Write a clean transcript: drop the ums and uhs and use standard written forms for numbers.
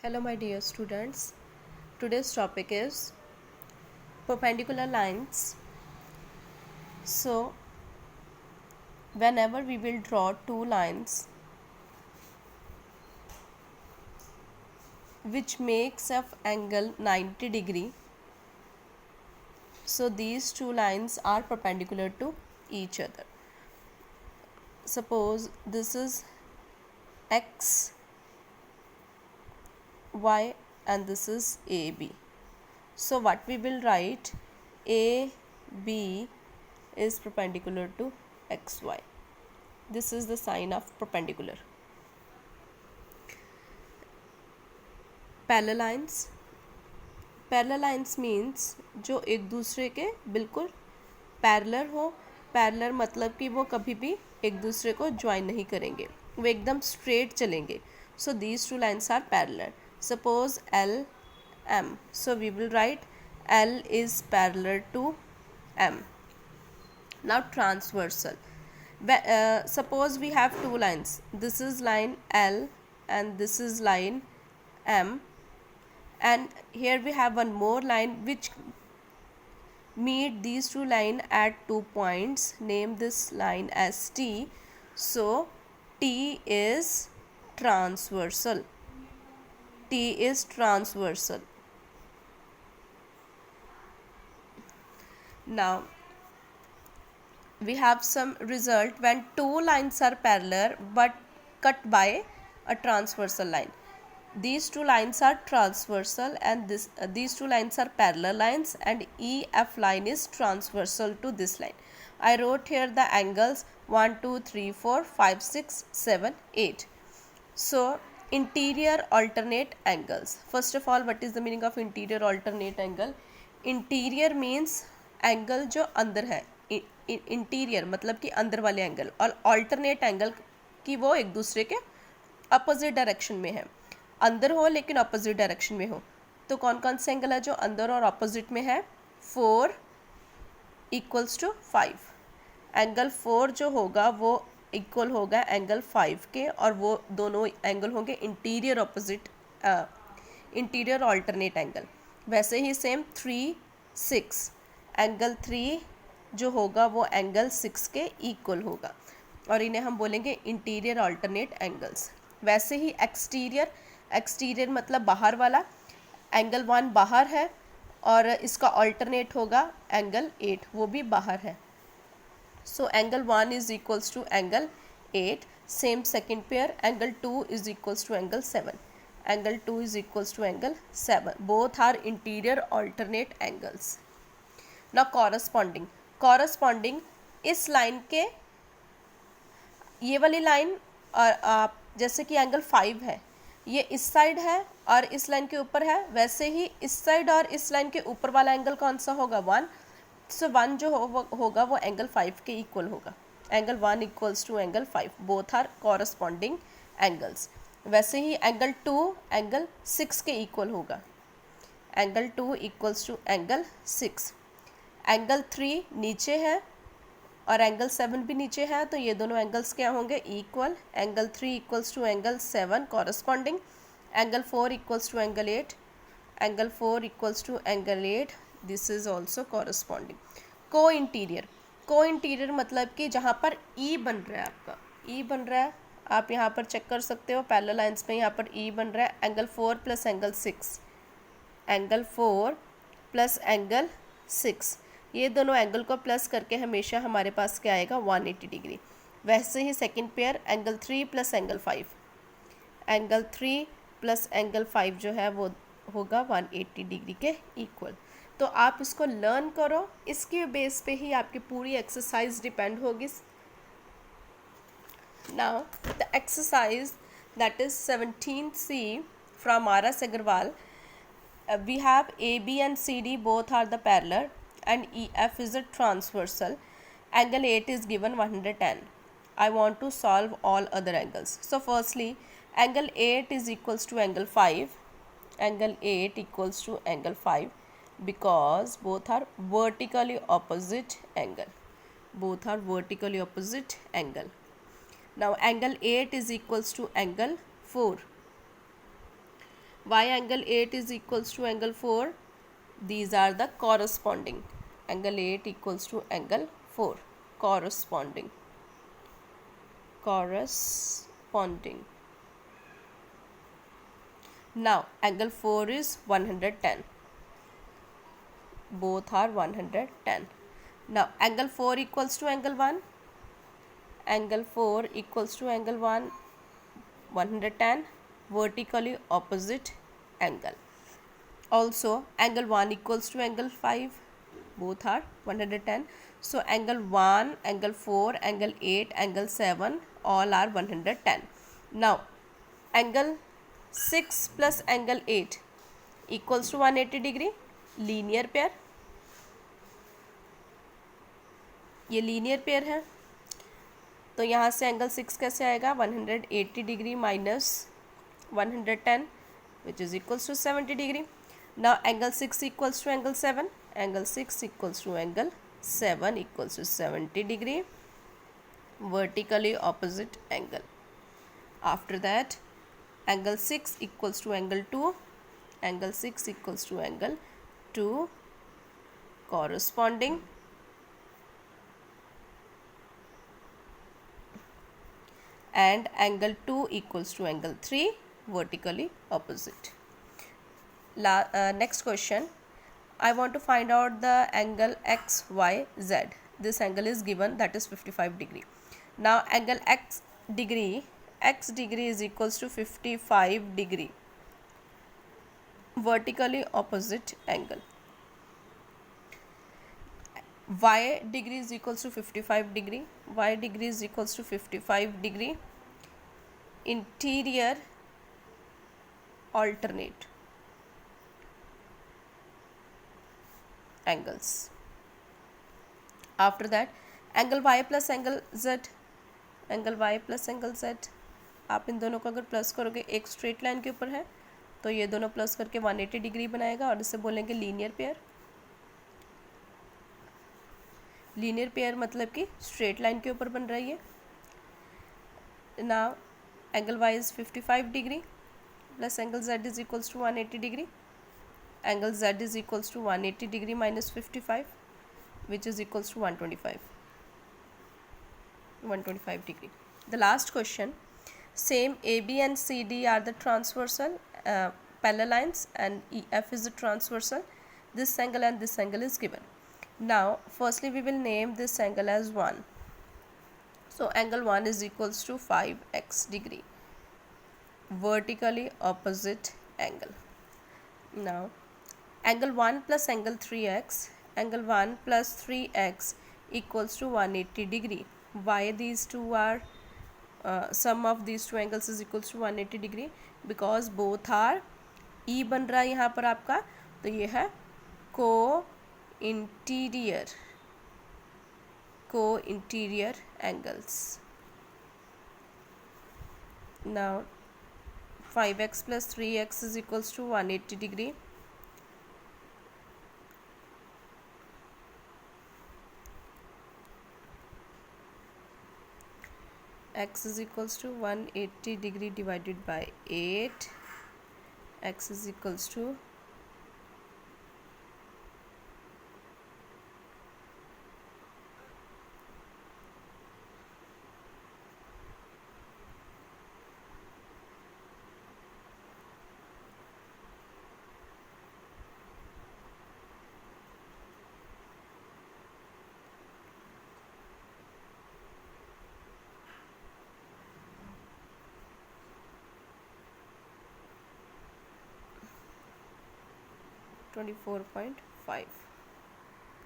Hello my dear students, today's topic is perpendicular lines. So whenever we will draw two lines which makes of angle 90 degree, so these two lines are perpendicular to each other. Suppose this is x, y and this is AB. So what we will write, AB is perpendicular to xy. This is the sign of perpendicular. Parallel lines means जो एक दूसरे के बिल्कुल parallel हो. Parallel मतलब कि वो कभी भी एक दूसरे को ज्वाइन नहीं करेंगे, वो एकदम स्ट्रेट चलेंगे. So these two lines are parallel. Suppose L M, so we will write L is parallel to M. Now transversal. Suppose we have two lines. This is line L and this is line M, and here we have one more line which meet these two lines at 2 points. Name this line as T. So T is transversal. T is transversal. Now we have some result when two lines are parallel but cut by a transversal line. These two lines are transversal and these two lines are parallel lines, and EF line is transversal to this line. I wrote here the angles 1, 2, 3, 4, 5, 6, 7, 8. So interior alternate angles. First of all, what is the meaning of interior alternate angle? Interior means angle जो अंदर है. Interior मतलब कि अंदर वाले angle, और alternate angle कि वो एक दूसरे के अपोजिट डायरेक्शन में है. अंदर हो लेकिन अपोजिट डायरेक्शन में हो. तो कौन कौन से एंगल है जो अंदर और अपोजिट में है? 4 इक्वल्स टू 5. एंगल 4 जो होगा वो इक्वल होगा एंगल 5 के, और वो दोनों एंगल होंगे interior opposite, interior alternate angle. वैसे ही सेम 3, 6, एंगल 3 जो होगा वो एंगल 6 के इक्वल होगा, और इन्हें हम बोलेंगे इंटीरियर अल्टरनेट एंगल्स. वैसे ही एक्सटीरियर मतलब बाहर वाला. एंगल 1 बाहर है और इसका अल्टरनेट होगा एंगल 8, वो भी बाहर है. So angle 1 is equals to angle 8. Same second pair, angle 2 is equals to angle 7. Angle 2 is equals to angle 7. Both are interior alternate angles. ना कॉरस्पॉन्डिंग इस लाइन के, ये वाली लाइन, और जैसे कि एंगल 5 है, ये इस साइड है और इस लाइन के ऊपर है, वैसे ही इस साइड और इस लाइन के ऊपर वाला एंगल कौन सा होगा? 1. सो 1 जो होगा वो एंगल 5 के इक्वल होगा. Angle 1 equals to angle 5. Both are corresponding angles. वैसे ही एंगल 2 एंगल 6 के इक्वल होगा. Angle 2 equals to angle 6. Angle 3 नीचे है और एंगल 7 भी नीचे है, तो ये दोनों एंगल्स क्या होंगे? Equal. Angle 3 equals to angle 7 corresponding. Angle 4 equals to angle 8. Angle 4 equals to angle 8. This is also corresponding. Co-interior मतलब कि जहाँ पर ई बन रहा है, आपका ई बन रहा है, आप यहाँ पर चेक कर सकते हो पैरेलल लाइंस में, यहाँ पर ई बन रहा है. Angle 4 plus angle 6, angle 4 plus angle 6, ये दोनों एंगल को प्लस करके हमेशा हमारे पास क्या आएगा? 180 डिग्री. वैसे ही second pair angle 3 plus angle 5, angle 3 plus angle 5 जो है वो होगा 180 डिग्री के इक्वल. तो आप इसको लर्न करो, इसके बेस पे ही आपकी पूरी एक्सरसाइज डिपेंड होगी. Now the exercise that is 17C from RS Agarwal. We have AB and CD both are the parallel and EF is a transversal. Angle 8 is given 110. I want to solve all other angles. So firstly, angle 8 is equals to angle 5. Angle 8 equals to angle 5 because both are vertically opposite angle. Both are vertically opposite angle. Now angle 8 is equals to angle 4. Why angle 8 is equals to angle 4? These are the corresponding. Angle 8 equals to angle 4. Corresponding. Now angle 4 is 110. Both are 110. Now angle 4 equals to angle 1. Angle 4 equals to angle 1, 110, vertically opposite angle. Also angle 1 equals to angle 5, both are 110. So angle 1, angle 4, angle 8, angle 7 all are 110. Now angle 6 plus angle 8 equals to 180 degree. Linear pair, ये linear pair है, तो यहाँ से angle 6 कैसे आएगा? 180 degree minus 110 which is equals to 70 degree. Now angle 6 equals to angle 7. Angle 6 equals to angle 7 equals to 70 degree, vertically opposite angle. After that angle 6 equals to angle 2. Angle 6 equals to angle 2, corresponding. And angle 2 equals to angle 3, vertically opposite. Next question, I want to find out the angle XYZ. This angle is given, that is 55 degree. Now angle x degree is equals to 55 degree, vertically opposite angle. Y degree is equals to 55 degree. Y degree is equals to 55 degree. Interior alternate angles. After that angle y plus angle z. Angle y plus angle z, आप इन दोनों को अगर plus करोगे, एक straight line के ऊपर है तो ये दोनों प्लस करके 180 डिग्री बनाएगा और इसे बोलेंगे लीनियर पेयर. लीनियर पेयर मतलब कि स्ट्रेट लाइन के ऊपर बन रही है. Now angle y is 55 degree plus angle z is equals to 180 degree. Angle z is equals to 180 degree minus 55 which is equals to 125 degree. The last question, same AB and CD are the transversal parallel lines and EF is the transversal. This angle and this angle is given. Now firstly we will name this angle as 1. So angle 1 is equals to 5x degree, vertically opposite angle. Now angle 1 plus angle 3x, angle 1 plus 3x equals to 180 degree. Why these two are sum of these two angles is equals to 180 degree? Because both are E बन रहा है यहाँ पर आपका, तो ये है co-interior angles. Now 5x plus 3x is equals to 180 degree. X is equals to 180 degree divided by 8. X is equals to 24.5.